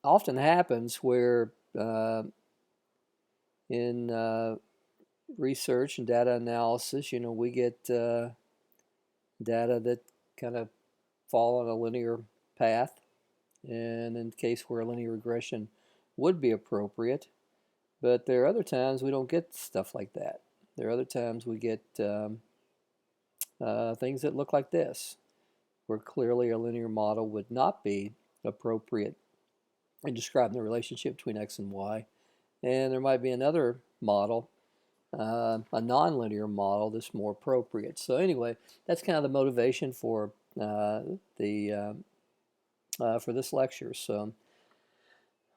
often happens where in research and data analysis, we get data that kind of fall on a linear path. And in the case where a linear regression would be appropriate, but there are other times we don't get stuff like that. There are other times we get things that look like this, where clearly a linear model would not be appropriate in describing the relationship between x and y. And there might be another model, a nonlinear model, that's more appropriate. So anyway, that's kind of the motivation for for this lecture. So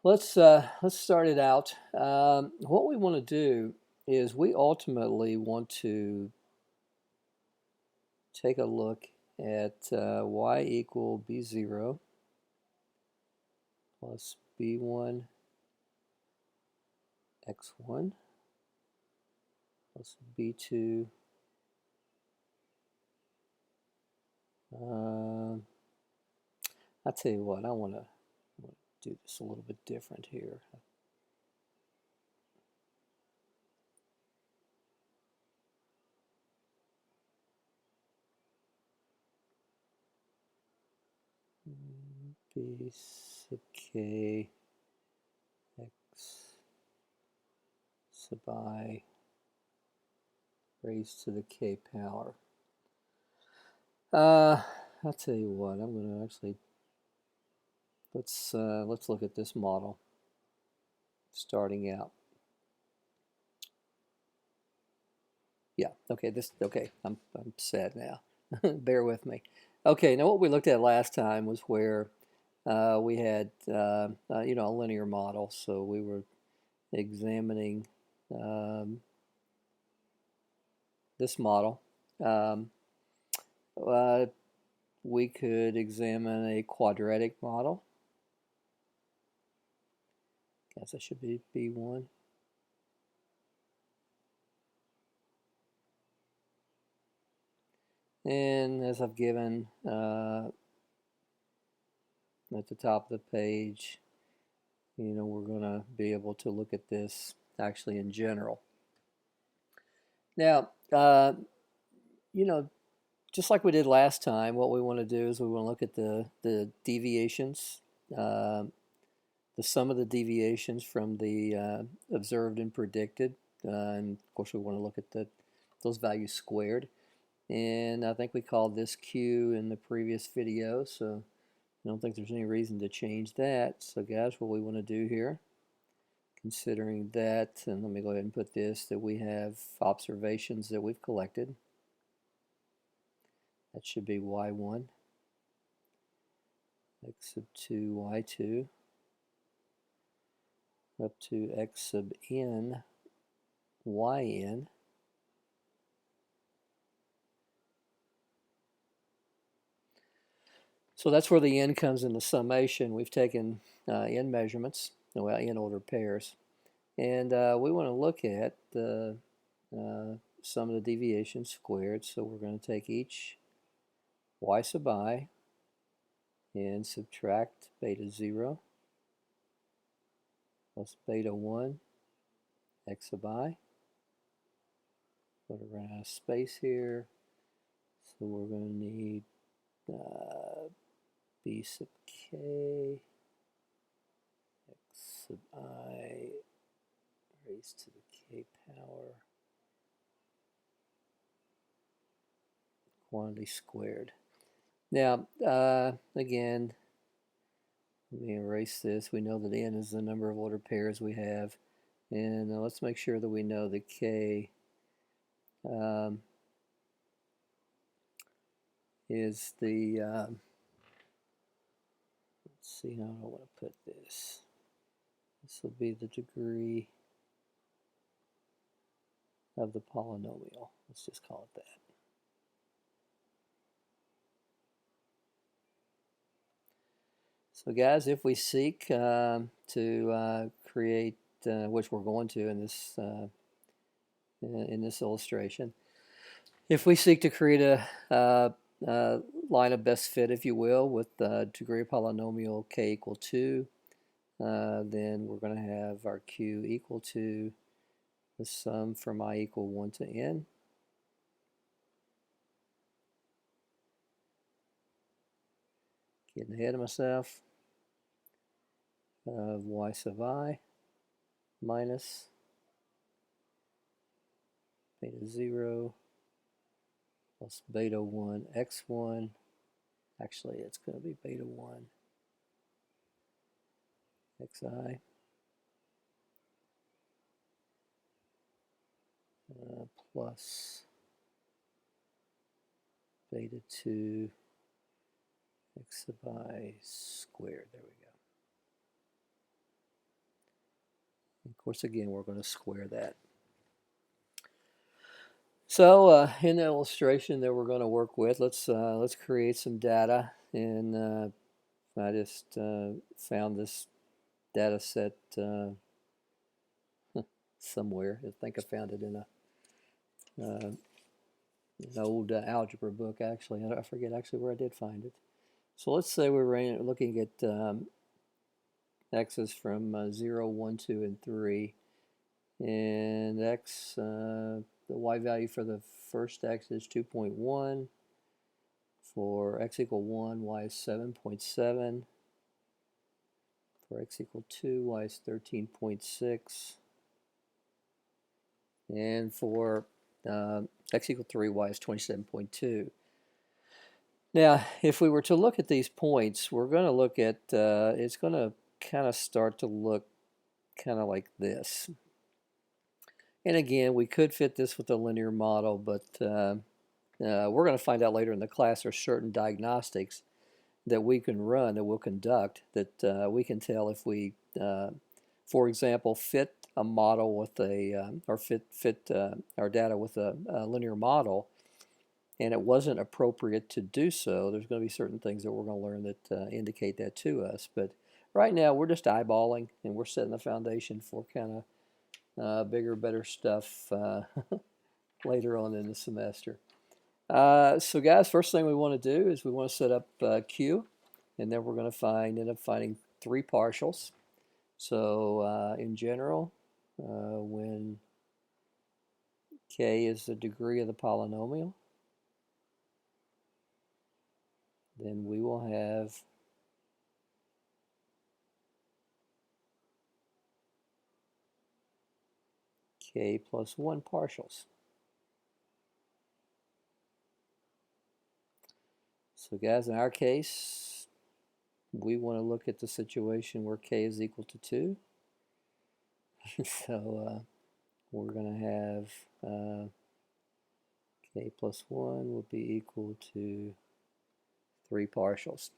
let's start it out. What we want to do is we ultimately want to take a look at y equal b0 plus b1 x1 plus b2 I'll tell you what, I want to do this a little bit different here. B sub k x sub I raised to the k power. I'll tell you what, I'm going to actually, let's look at this model starting out. Yeah, okay, I'm sad now. Bear with me. Okay, now what we looked at last time was where we had a linear model, so we were examining this model. We could examine a quadratic model. Guess that should be B1. And as I've given at the top of the page, we're going to be able to look at this actually in general. Now, just like we did last time, what we want to do is we want to look at the deviations, the sum of the deviations from the observed and predicted. And of course, we want to look at those values squared. And I think we called this Q in the previous video, so I don't think there's any reason to change that. So guys, what we want to do here, considering that, and let me go ahead and put this, that we have observations that we've collected. That should be y1, x sub 2, y2, up to x sub n, yn. So that's where the n comes in the summation. We've taken n measurements, well, n ordered pairs. And we want to look at the sum of the deviations squared. So we're going to take each y sub I and subtract beta 0 plus beta 1 x sub I. We're going to run out of space here. So we're going to need b sub k x sub I raised to the k power quantity squared. Now, again, let me erase this. We know that n is the number of ordered pairs we have. And let's make sure that we know that k is the, let's see how I want to put this. This will be the degree of the polynomial. Let's just call it that. So guys, if we seek to create, which we're going to in this illustration, if we seek to create a line of best fit, if you will, with degree of polynomial k equal 2, then we're going to have our q equal to the sum from I equal 1 to n. Getting ahead of myself. Of y sub I minus beta 0 plus beta 1 x1. Actually, it's going to be beta 1 xi plus beta 2 x sub I squared. There we go. Of course, again, we're going to square that. So in the illustration that we're going to work with, let's create some data. And I just found this data set somewhere. I think I found it in an old algebra book, actually. I forget actually where I did find it. So let's say we're looking at x's from 0, 1, 2, and 3. And x, the y value for the first x is 2.1. For x equal 1, y is 7.7. For x equal 2, y is 13.6. And for x equal 3, y is 27.2. Now, if we were to look at these points, we're going to look at, it's going to kind of start to look kind of like this. And again, we could fit this with a linear model, but we're going to find out later in the class there's certain diagnostics that we can run, that we'll conduct, that we can tell if we, for example, fit a model with a, or fit our data with a linear model, and it wasn't appropriate to do so. There's going to be certain things that we're going to learn that indicate that to us. But right now, we're just eyeballing, and we're setting the foundation for kind of bigger, better stuff later on in the semester. So guys, first thing we want to do is we want to set up Q, and then we're going to end up finding 3 partials. So in general, when k is the degree of the polynomial, then we will have k plus 1 partials. So guys, in our case, we want to look at the situation where k is equal to 2. So we're going to have k plus 1 will be equal to 3 partials.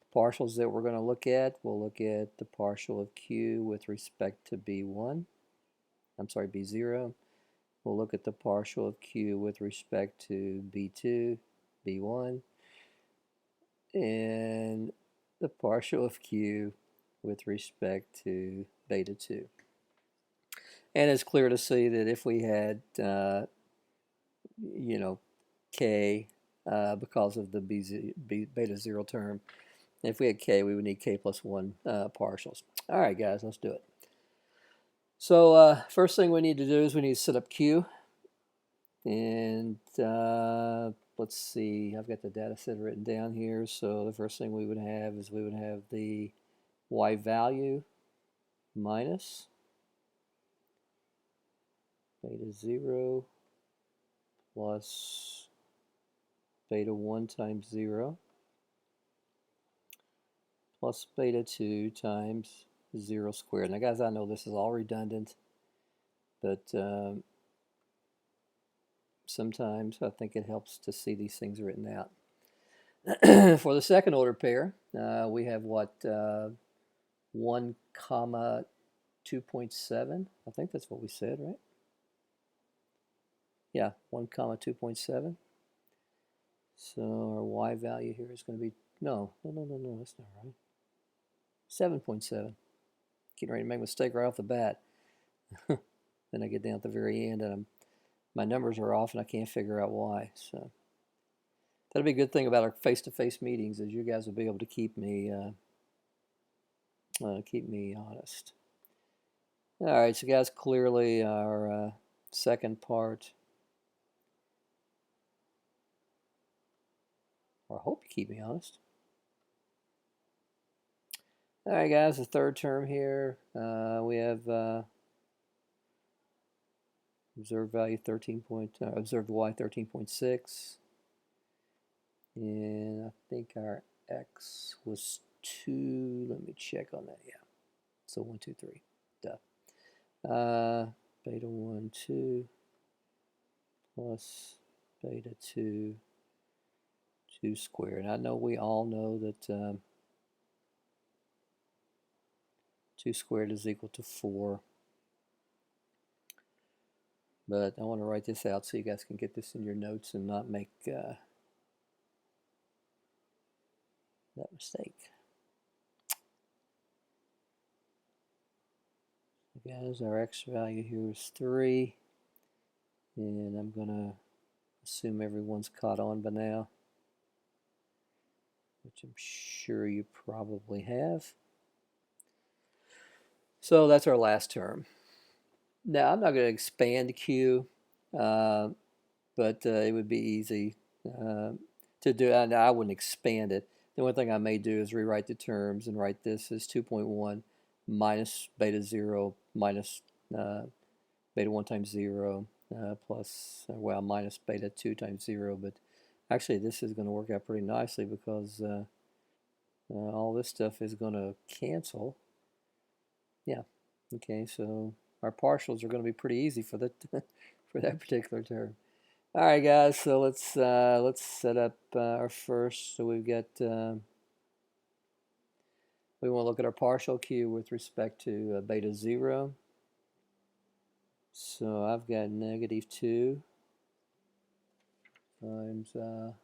The partials that we're going to look at, we'll look at the partial of q with respect to b1. I'm sorry, b0. We'll look at the partial of q with respect to b2, b1, and the partial of q with respect to beta 2. And it's clear to see that if we had, you know, k because of the beta 0 term, if we had k, we would need k plus 1 partials. All right, guys, let's do it. So first thing we need to do is we need to set up Q. And let's see, I've got the data set written down here. So the first thing we would have is we would have the y value minus beta 0 plus beta 1 times 0 plus beta 2 times 0 squared. Now guys, I know this is all redundant, but sometimes I think it helps to see these things written out. For the second order pair, we have what, 1 comma 2.7. I think that's what we said, right? Yeah, 1 comma 2.7. So our y value here is going to be, no, that's not right. 7.7. Getting ready to make a mistake right off the bat. Then I get down at the very end and my numbers are off and I can't figure out why. So that'll be a good thing about our face-to-face meetings, is you guys will be able to keep me Keep me honest. All right, so guys, clearly our second part, or I hope you keep me honest. All right, guys, the third term here, we have observed value 13 point, observed y 13.6, and I think our x was 2. Let me check on that. Yeah, so 1, 2, 3. Duh. Beta 1, 2 plus beta 2, 2 squared. And I know we all know that 2 squared is equal to 4. But I want to write this out so you guys can get this in your notes and not make that mistake. Guys, our x value here is 3. And I'm going to assume everyone's caught on by now, which I'm sure you probably have. So that's our last term. Now, I'm not going to expand Q, but it would be easy to do. And I wouldn't expand it. The only thing I may do is rewrite the terms and write this as 2.1 minus beta 0 minus beta 1 times 0 plus, well, minus beta 2 times 0. But actually, this is going to work out pretty nicely because all this stuff is going to cancel. Yeah. Okay, so our partials are going to be pretty easy for that for that particular term. All right, guys. So let's set up our first. So we've got we want to look at our partial Q with respect to beta 0. So I've got negative 2 times. So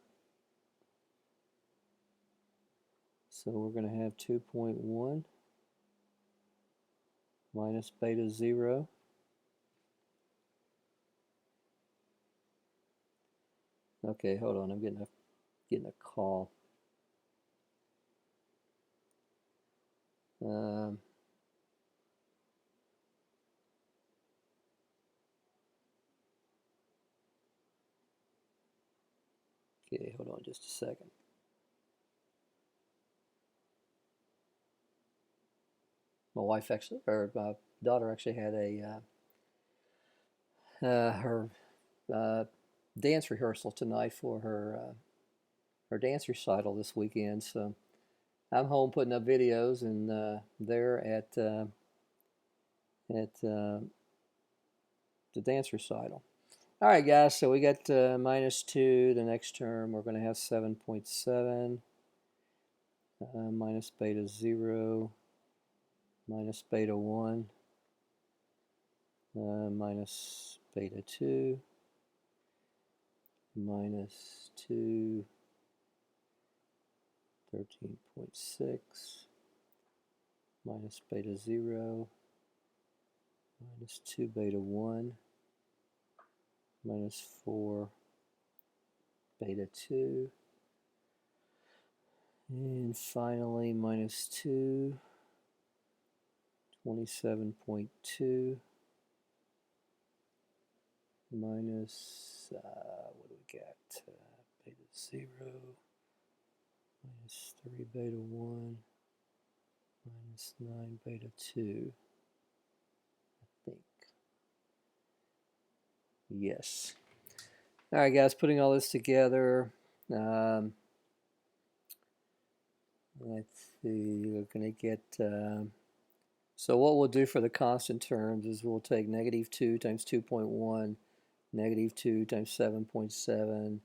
we're going to have 2.1 minus beta 0. Okay, hold on. I'm getting a call. Okay, hold on just a second. My wife actually, or my daughter actually had her dance rehearsal tonight for her dance recital this weekend. So I'm home putting up videos, and they're at the dance recital. All right, guys. So we got minus 2. The next term we're going to have 7.7 minus beta 0 minus beta 1 minus beta 2 minus 2 13.6 minus beta 0 minus 2 beta 1 minus 4 beta 2, and finally minus 2 27.2 minus what do we got? Beta 0 minus 3 beta 1 minus 9 beta 2. I think. Yes. All right, guys, putting all this together. Let's see, we're going to get, so what we'll do for the constant terms is we'll take negative 2 times 2.1, negative 2 times 7.7,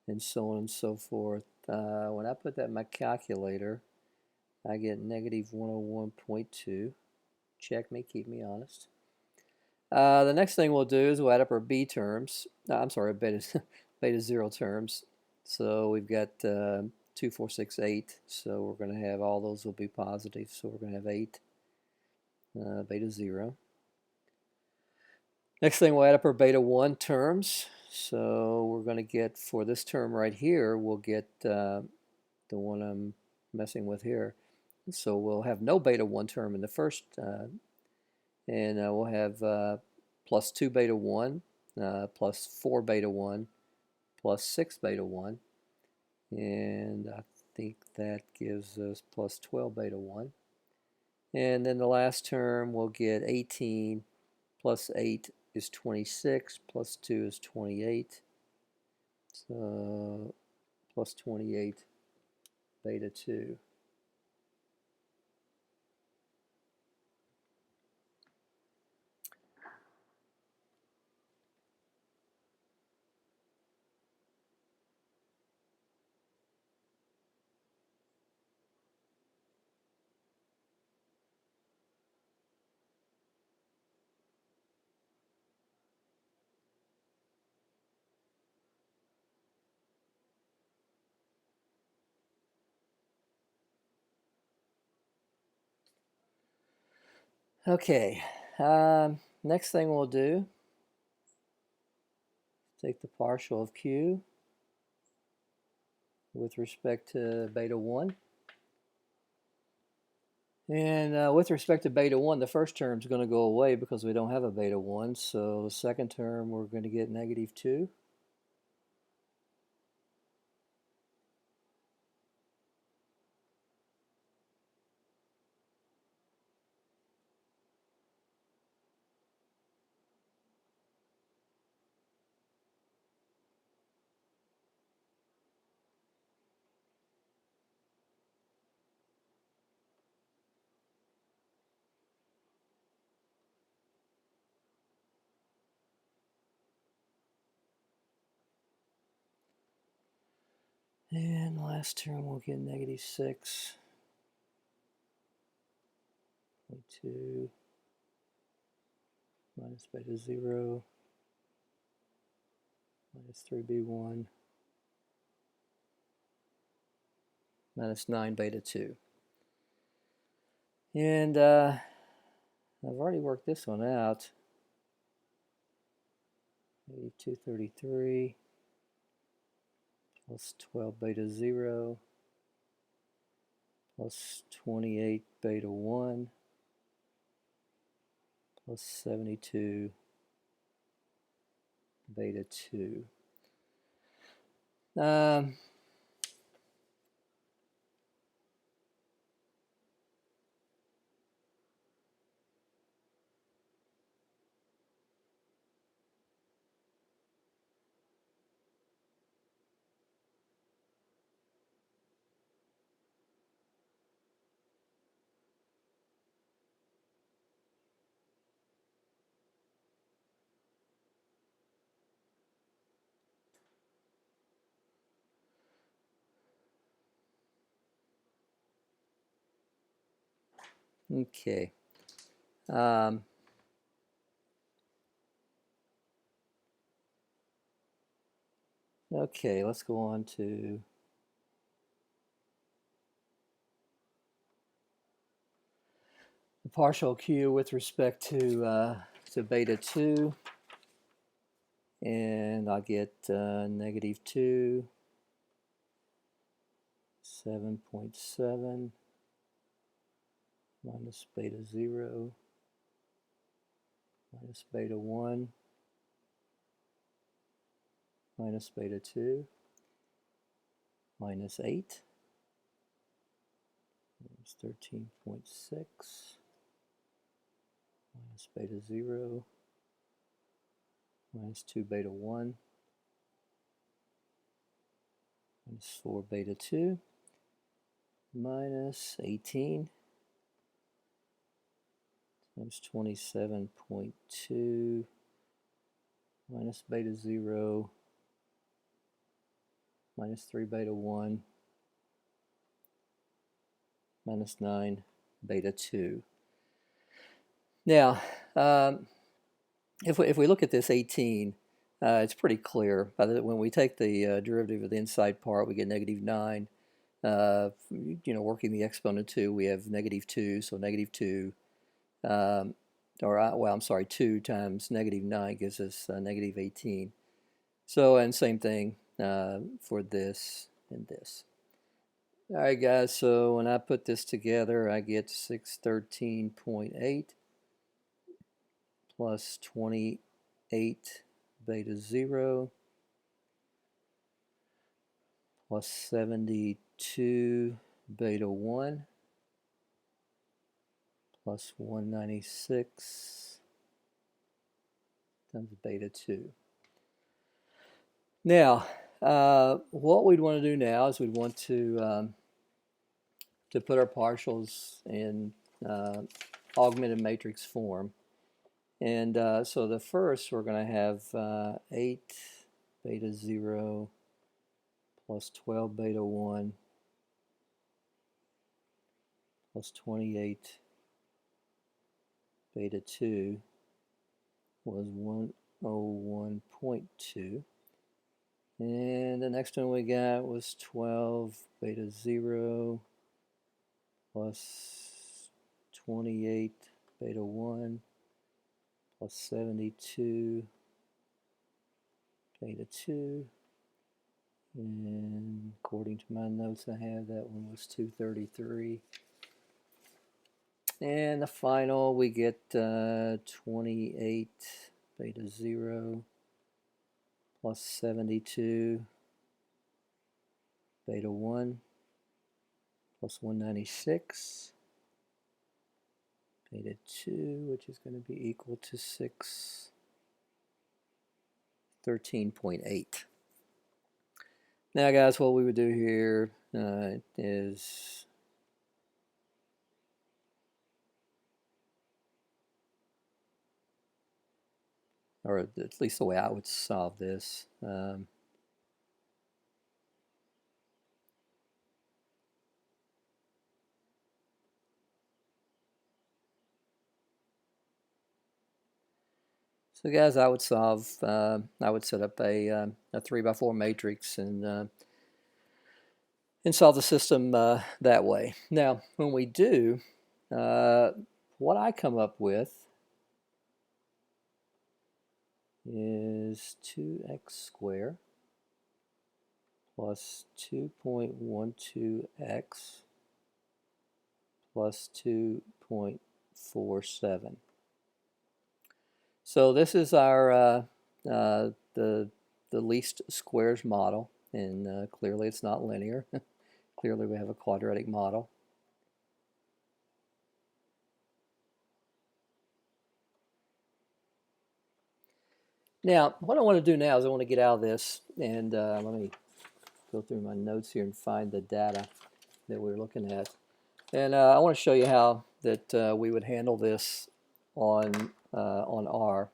and so on and so forth. When I put that in my calculator, I get negative 101.2. Check me, keep me honest. The next thing we'll do is we'll add up our B terms. I'm sorry, beta 0 terms. So we've got 2, 4, 6, 8. So we're going to have all those will be positive. So we're going to have 8 beta 0. Next thing we'll add up our beta 1 terms. So we're going to get, for this term right here, we'll get the one I'm messing with here, So we'll have no beta 1 term in the first, and we'll have plus 2 beta 1, plus 4 beta 1, plus 6 beta 1, and I think that gives us plus 12 beta 1. And then the last term we'll get 18 plus 8 is 26, plus 2 is 28, so plus 28 beta 2. Okay, next thing we'll do, take the partial of q with respect to beta 1. And with respect to beta 1, the first term is going to go away because we don't have a beta 1. So the second term, we're going to get negative 2. And the last term, we'll get negative 6.2 minus beta 0 minus 3b1 minus 9 beta 2. And I've already worked this one out. Negative 233 plus 12 beta 0 plus 28 beta 1 plus 72 beta 2. Okay. Okay, let's go on to the partial q with respect to beta 2. And I'll get negative 2, 7.7 minus beta 0 minus beta 1 minus beta 2 minus 8 minus 13.6 minus beta 0 minus 2 beta 1 minus 4 beta 2 minus 18 times 27.2 minus beta 0 minus 3 beta 1 minus 9 beta 2. Now, if we look at this 18, it's pretty clear. When we take the derivative of the inside part, we get negative 9. Working the exponent 2, we have negative 2, so negative 2. I'm sorry, 2 times negative 9 gives us negative 18. So, and same thing for this and this. All right, guys, so when I put this together, I get 613.8 plus 28 beta 0 plus 72 beta 1 plus 196 times beta 2. Now, what we'd want to do now is we'd want to put our partials in augmented matrix form. And so the first, we're going to have 8 beta 0 plus 12 beta 1 plus 28 beta 2 was 101.2. And the next one we got was 12 beta 0 plus 28 beta 1 plus 72 beta 2. And according to my notes I have, that one was 233. And the final, we get 28 beta 0 plus 72 beta 1 plus 196 beta 2, which is going to be equal to 613.8. Now, guys, what we would do here is or at least the way I would solve this. So, guys, I would solve. I would set up a 3x4 matrix and solve the system that way. Now, when we do, what I come up with is 2x squared plus 2.12x plus 2.47. So this is our the least squares model, and clearly it's not linear. Clearly we have a quadratic model. Now, what I want to do now is I want to get out of this, and let me go through my notes here and find the data that we're looking at. And I want to show you how that we would handle this on R.